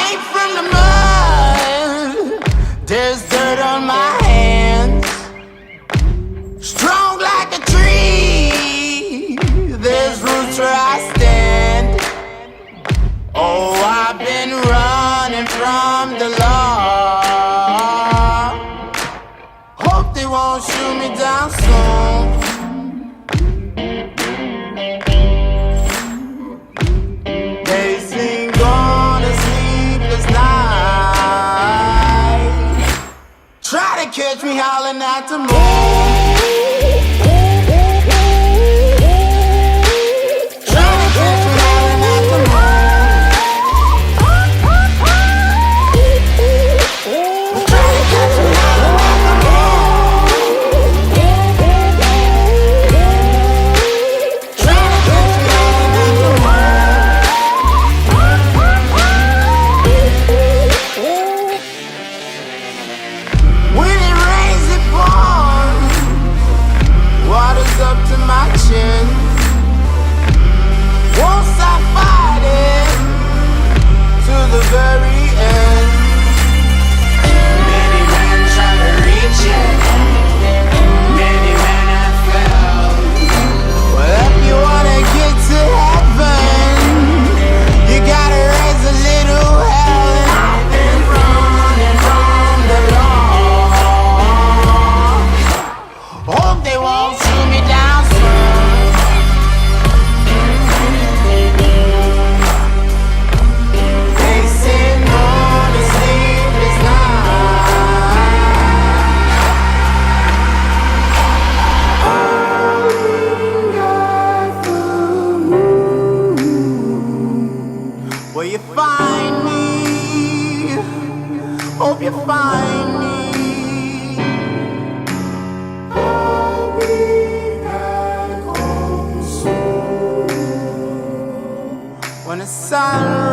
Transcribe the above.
Came from the mud, there's dirt on my hands. Strong like a tree, there's roots where I stand. Oh, I've been running from the law. Hope they won't shoot me down soon. They sing on a sleepless night. Try to catch me howling at the moon. Up to my chin. Won't stop fighting to the very end. Many men try to reach it, many men have failed. Well, if you wanna get to heaven, you gotta raise a little hell. And I've been running from the law. Hope they won't shoot me down soon. They say no to sleepless night. Will you find me? Hope you find me. When the sun